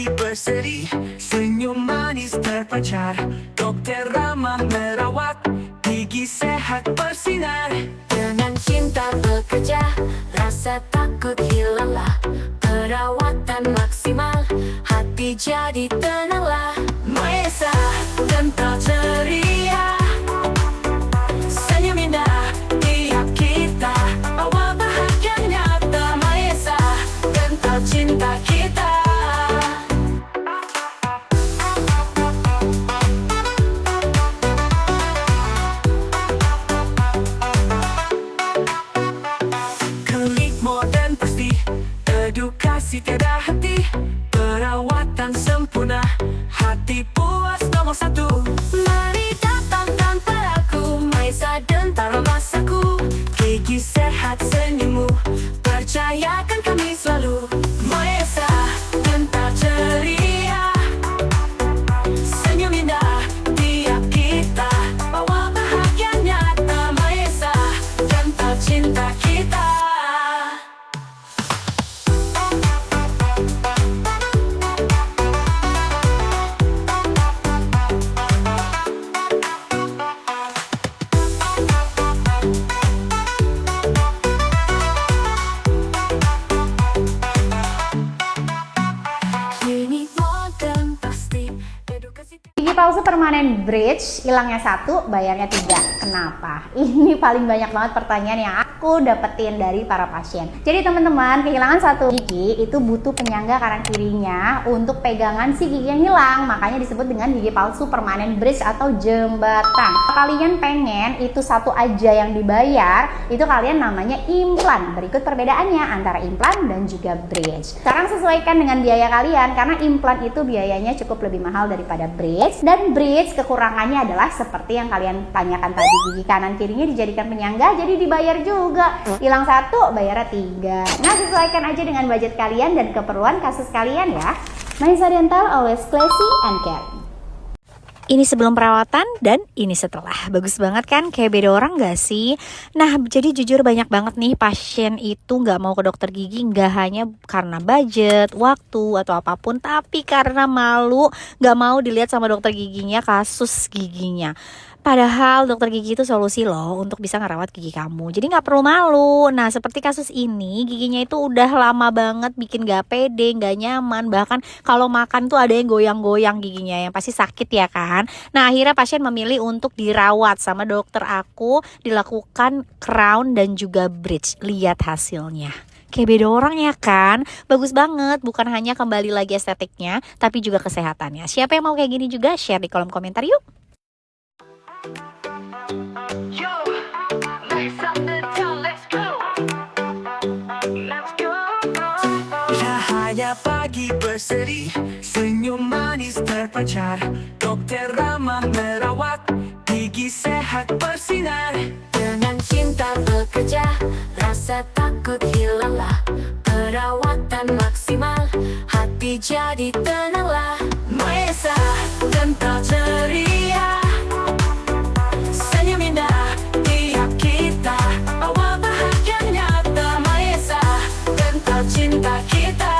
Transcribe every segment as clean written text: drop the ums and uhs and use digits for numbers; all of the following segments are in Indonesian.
pagi berseri, senyum manis terpancar. Dokter ramah merawat, gigi sehat bersinar. Dengan cinta bekerja, rasa takut hilanglah. Perawatan maksimal, hati jadi tenanglah. Maesa, kental ceria, senyum indah tiap kita. Bawa bahagia nyata. Maesa, kental cinta kita. Klinik modern pasti, edukasi tiada henti. Perawatan sempurna, hati puas nomor satu. Mari datang tanpa ragu, Maesa Dental masaku. Gigi sehat senyummu, percayakan kami selalu. Maesa Dental ceria, senyum indah tiap kita. Bawa bahagia nyata. Maesa Dental cinta kita. Klinik modern pasti, edukasi. Gigi palsu permanen bridge, hilangnya 1, bayarnya 3. Kenapa? Ini paling banyak banget pertanyaan yang aku dapetin dari para pasien. Jadi teman-teman, kehilangan 1 gigi itu butuh penyangga kanan kirinya untuk pegangan si gigi yang hilang. Makanya disebut dengan gigi palsu permanen bridge atau jembatan. Kalian pengen itu 1 aja yang dibayar, itu kalian namanya implan. Berikut perbedaannya antara implan dan juga bridge. Sekarang sesuaikan dengan biaya kalian, karena implan itu biayanya cukup lebih mahal daripada bridge. Dan bridge kekurangannya adalah seperti yang kalian tanyakan tadi, gigi kanan kirinya dijadikan penyangga jadi dibayar juga. Hilang 1, bayarnya 3. Nah, sesuaikan aja dengan budget kalian dan keperluan kasus kalian ya. Maesa Dental, always classy and caring. Ini sebelum perawatan dan ini setelah. Bagus banget kan? Kayak beda orang gak sih? Nah, jadi jujur banyak banget nih pasien itu gak mau ke dokter gigi, gak hanya karena budget, waktu, atau apapun, tapi karena malu gak mau dilihat sama dokter giginya kasus giginya. Padahal dokter gigi itu solusi loh untuk bisa ngerawat gigi kamu. Jadi gak perlu malu. Nah, seperti kasus ini, giginya itu udah lama banget bikin gak pede, gak nyaman. Bahkan kalau makan tuh ada yang goyang-goyang giginya, yang pasti sakit ya kan. Nah, akhirnya pasien memilih untuk dirawat sama dokter aku, dilakukan crown dan juga bridge. Lihat hasilnya. Kayak beda orang ya kan? Bagus banget, bukan hanya kembali lagi estetiknya, tapi juga kesehatannya. Siapa yang mau kayak gini juga? Share di kolom komentar yuk. Yo, Maesa Dental, let's go. Let's go. Cahaya pagi berseri, senyum manis terpancar. Dokter ramah merawat, gigi sehat bersinar. Dengan cinta bekerja, rasa takut hilanglah. Perawatan maksimal, hati jadi tenanglah. Maesa Dental ceria, senyum indah tiap kita. Bawa bahagia nyata. Maesa Dental cinta kita.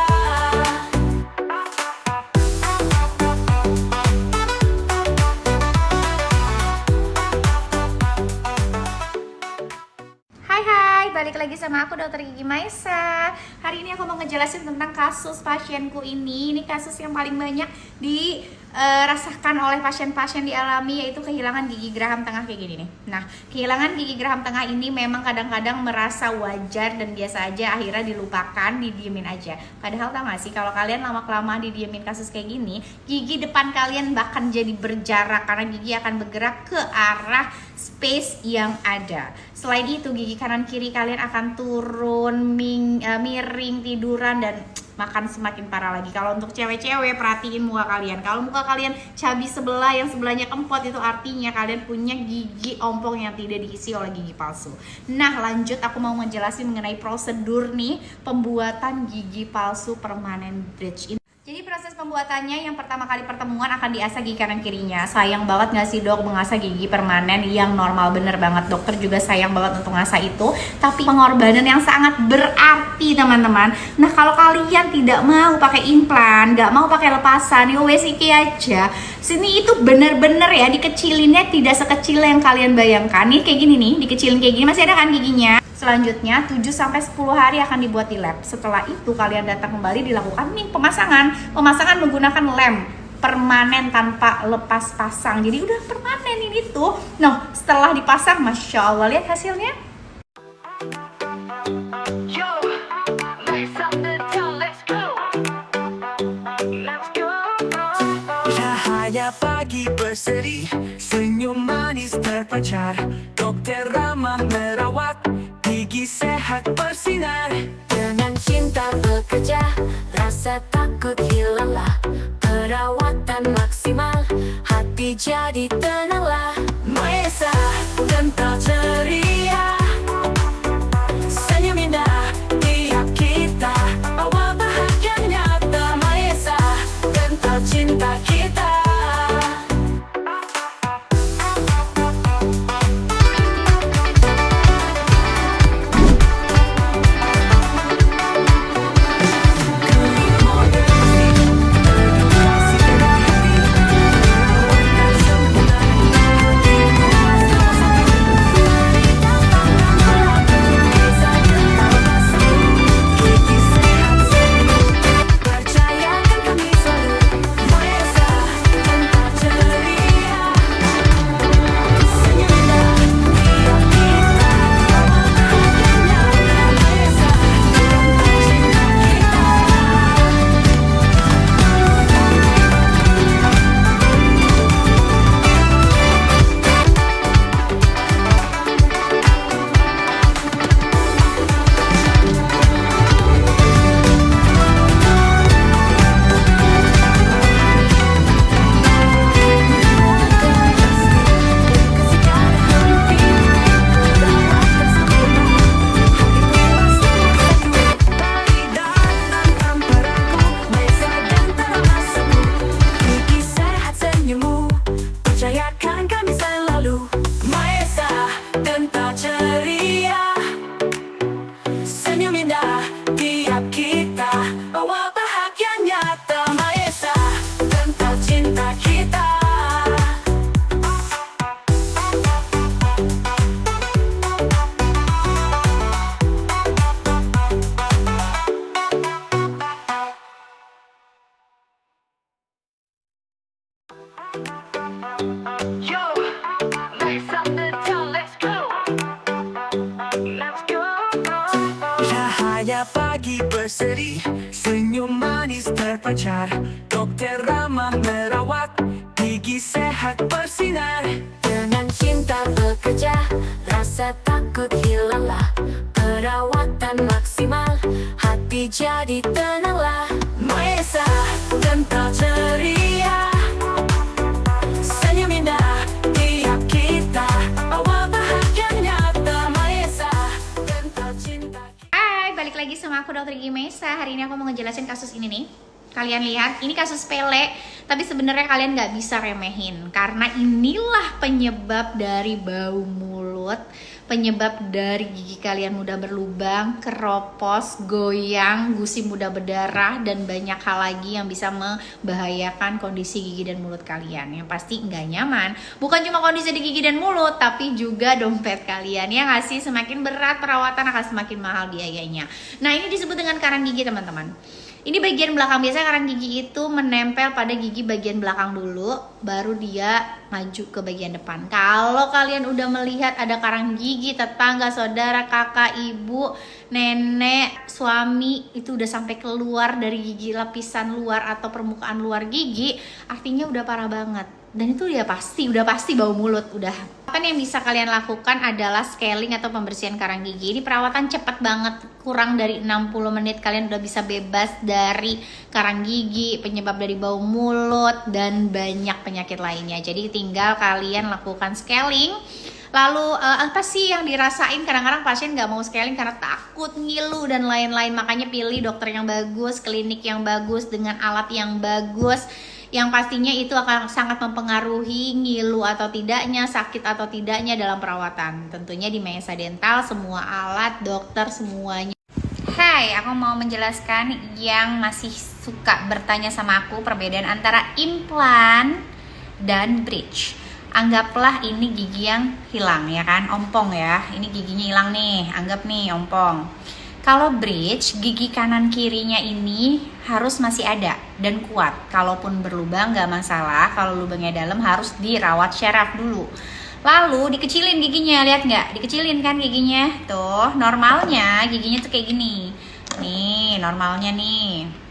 Hai, balik lagi sama aku Dokter Gigi Maesa. Hari ini aku mau ngejelasin tentang kasus pasienku ini. Ini kasus yang paling banyak dirasakan oleh pasien-pasien dialami, yaitu kehilangan gigi geraham tengah kayak gini nih. Nah, kehilangan gigi geraham tengah ini memang kadang-kadang merasa wajar dan biasa aja, akhirnya dilupakan, didiemin aja. Padahal tau gak sih, kalau kalian lama-kelamaan didiemin kasus kayak gini, gigi depan kalian bahkan jadi berjarak karena gigi akan bergerak ke arah space yang ada. Selain itu, gigi kanan kiri kalian akan turun, miring, tiduran, dan makan semakin parah lagi. Kalau untuk cewek-cewek, perhatiin muka kalian. Kalau muka kalian cabi sebelah, yang sebelahnya kempot, itu artinya kalian punya gigi ompong yang tidak diisi oleh gigi palsu. Nah, lanjut aku mau ngejelasin mengenai prosedur nih pembuatan gigi palsu permanen bridge ini. Jadi proses pembuatannya yang pertama kali pertemuan akan diasah gigi kanan kirinya. Sayang banget gak sih dok mengasah gigi permanen yang normal, bener banget. Dokter juga sayang banget untuk ngasah itu. Tapi pengorbanan yang sangat berarti teman-teman. Nah kalau kalian tidak mau pakai implan, gak mau pakai lepasan, yo wes iki aja. Sini itu bener-bener ya dikecilinnya tidak sekecil yang kalian bayangkan. Nih kayak gini nih, dikecilin kayak gini masih ada kan giginya. Selanjutnya 7-10 hari akan dibuat di lab. Setelah itu kalian datang kembali dilakukan nih pemasangan. Pemasangan menggunakan lem permanen tanpa lepas pasang. Jadi udah permanen ini tuh. Nah setelah dipasang, Masya Allah, lihat hasilnya. Yo, let's up the town, let's go. Let's go. Cahaya pagi berseri, senyum manis terpancar. Dokter ramah merawat, gigi sehat bersinar. Dengan cinta bekerja, rasa takut hilanglah. Perawatan maksimal, hati jadi tenanglah. Maesa, kental ceria, senyum indah tiap kita. Bawa bahagia nyata. Maesa, kental cinta kita. Percayakan kami selalu. Maesa, kental ceria, senyum indah tiap kita. Bawa bahagia nyata. Maesa, kental cinta kita. Yo, let's up the town, let's go. Let's go. Cahaya pagi berseri, senyum manis terpancar. Dokter ramah merawat, gigi sehat bersinar. Dengan cinta bekerja, rasa takut hilanglah. Perawatan maksimal, hati jadi tenanglah. Maesa, kental ceria, senyum indah tiap kita. Bawa bahagia nyata. Maesa, kental cinta. Hai, balik lagi sama aku Dr. Gigi Maisa. Hari ini aku mau ngejelasin kasus ini nih. Kalian lihat, ini kasus sepele, tapi sebenarnya kalian nggak bisa remehin karena inilah penyebab dari bau mulut, penyebab dari gigi kalian mudah berlubang, keropos, goyang, gusi mudah berdarah, dan banyak hal lagi yang bisa membahayakan kondisi gigi dan mulut kalian. Yang pasti nggak nyaman. Bukan cuma kondisi di gigi dan mulut, tapi juga dompet kalian. Ya nggak sih, semakin berat perawatan akan semakin mahal biayanya. Nah ini disebut dengan karang gigi teman-teman. Ini bagian belakang, biasanya karang gigi itu menempel pada gigi bagian belakang dulu, baru dia maju ke bagian depan. Kalau kalian udah melihat ada karang gigi tetangga, saudara, kakak, ibu, nenek, suami itu udah sampai keluar dari gigi lapisan luar atau permukaan luar gigi, artinya udah parah banget. Dan itu udah pasti bau mulut udah. Apa yang bisa kalian lakukan adalah scaling atau pembersihan karang gigi. Ini perawatan cepat banget, kurang dari 60 menit kalian udah bisa bebas dari karang gigi, penyebab dari bau mulut, dan banyak penyakit lainnya. Jadi tinggal kalian lakukan scaling Lalu apa sih yang dirasain? Kadang-kadang pasien nggak mau scaling karena takut, ngilu dan lain-lain. Makanya pilih dokter yang bagus, klinik yang bagus dengan alat yang bagus, yang pastinya itu akan sangat mempengaruhi ngilu atau tidaknya, sakit atau tidaknya dalam perawatan. Tentunya di Maesa Dental semua alat, dokter semuanya. Hai, aku mau menjelaskan yang masih suka bertanya sama aku perbedaan antara implan dan bridge. Anggaplah ini gigi yang hilang ya kan, ompong ya. Ini giginya hilang nih, anggap nih ompong. Kalau bridge, gigi kanan kirinya ini harus masih ada dan kuat. Kalaupun berlubang nggak masalah, kalau lubangnya dalam harus dirawat syaraf dulu. Lalu dikecilin giginya, lihat nggak? Dikecilin kan giginya, tuh normalnya giginya tuh kayak gini. Nih normalnya nih.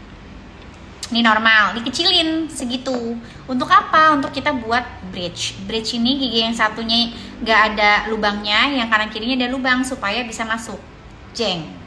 Ini normal, dikecilin segitu. Untuk apa? Untuk kita buat bridge. Bridge ini gigi yang satunya nggak ada lubangnya, yang kanan kirinya ada lubang supaya bisa masuk. Jeng.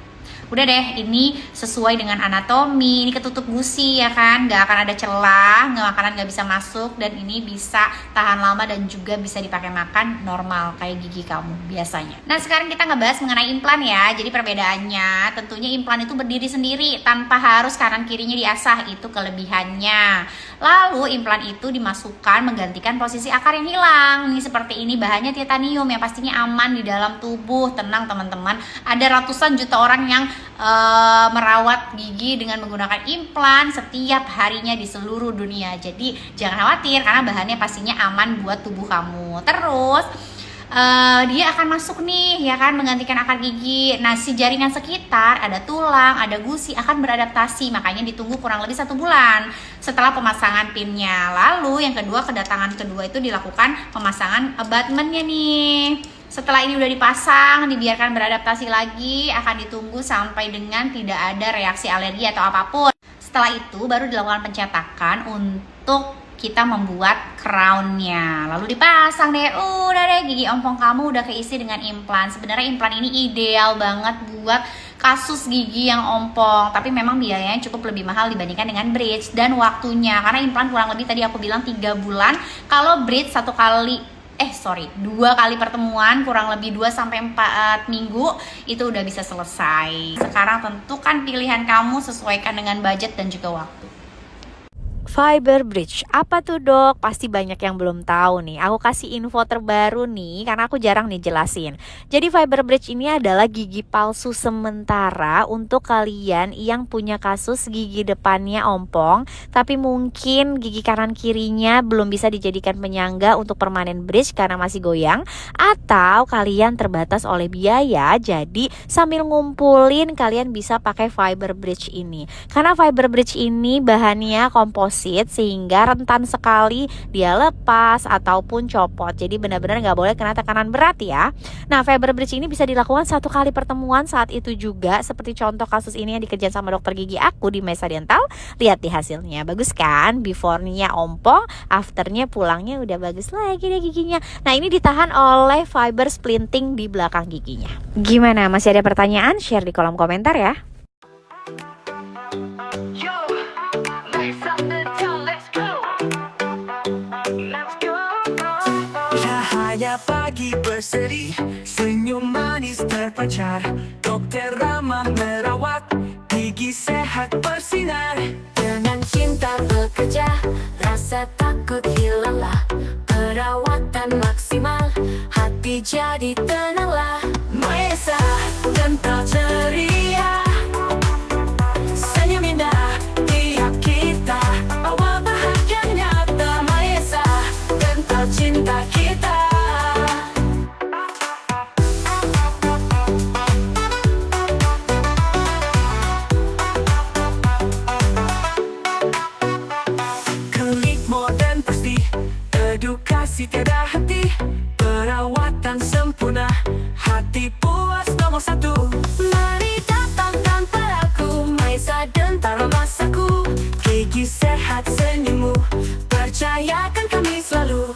Udah deh, ini sesuai dengan anatomi, ini ketutup gusi ya kan, nggak akan ada celah, makanan nggak bisa masuk, dan ini bisa tahan lama dan juga bisa dipakai makan normal kayak gigi kamu biasanya. Nah sekarang kita ngebahas mengenai implan ya. Jadi perbedaannya tentunya implan itu berdiri sendiri tanpa harus kanan kirinya diasah, itu kelebihannya. Lalu implan itu dimasukkan menggantikan posisi akar yang hilang. Ini seperti ini, bahannya titanium yang pastinya aman di dalam tubuh. Tenang teman-teman, ada ratusan juta orang yang merawat gigi dengan menggunakan implan setiap harinya di seluruh dunia. Jadi jangan khawatir karena bahannya pastinya aman buat tubuh kamu. Terus dia akan masuk nih ya kan, menggantikan akar gigi. Nah si jaringan sekitar, ada tulang, ada gusi, akan beradaptasi. Makanya ditunggu kurang lebih 1 bulan setelah pemasangan pinnya. Lalu yang kedua, kedatangan kedua itu dilakukan pemasangan abutmentnya nih. Setelah ini udah dipasang, dibiarkan beradaptasi lagi, akan ditunggu sampai dengan tidak ada reaksi alergi atau apapun. Setelah itu baru dilakukan pencetakan untuk kita membuat crownnya. Lalu dipasang deh, udah deh gigi ompong kamu udah keisi dengan implan. Sebenarnya implan ini ideal banget buat kasus gigi yang ompong, tapi memang biayanya cukup lebih mahal dibandingkan dengan bridge dan waktunya. Karena implan kurang lebih tadi aku bilang 3 bulan, kalau bridge 2 kali pertemuan kurang lebih 2-4 minggu itu udah bisa selesai. Sekarang tentukan pilihan kamu, sesuaikan dengan budget dan juga waktu. Fiber bridge, apa tuh dok? Pasti banyak yang belum tahu nih. Aku kasih info terbaru nih karena aku jarang nih jelasin. Jadi fiber bridge ini adalah gigi palsu sementara untuk kalian yang punya kasus gigi depannya ompong, tapi mungkin gigi kanan kirinya belum bisa dijadikan penyangga untuk permanen bridge karena masih goyang, atau kalian terbatas oleh biaya. Jadi sambil ngumpulin kalian bisa pakai fiber bridge ini. Karena fiber bridge ini bahannya komposit sehingga rentan sekali dia lepas ataupun copot. Jadi benar-benar nggak boleh kena tekanan berat ya. Nah fiber bridge ini bisa dilakukan 1 kali pertemuan saat itu juga, seperti contoh kasus ini yang dikerjain sama dokter gigi aku di Maesa Dental. Lihat di hasilnya, bagus kan? Before-nya ompong, after-nya pulangnya udah bagus lagi deh giginya. Nah ini ditahan oleh fiber splinting di belakang giginya. Gimana? Masih ada pertanyaan? Share di kolom komentar ya. Yo, Maesa Dental, let's go. Let's go. Cahaya pagi berseri, senyum manis terpancar. Dokter ramah merawat, gigi sehat bersinar. Dengan cinta bekerja, rasa takut hilanglah. Perawatan maksimal, hati jadi tenanglah. Maesa Dental ceria, senyum indah tiap kita, bawa bahagia nyata. Maesa Dental cinta kita. Klinik modern pasti, edukasi tiada henti, perawatan sempurna, hati puas nomor 1. Mari datangkan padaku, Maesa Dental masaku. Gigi sehat senyummu, percayakan kami selalu.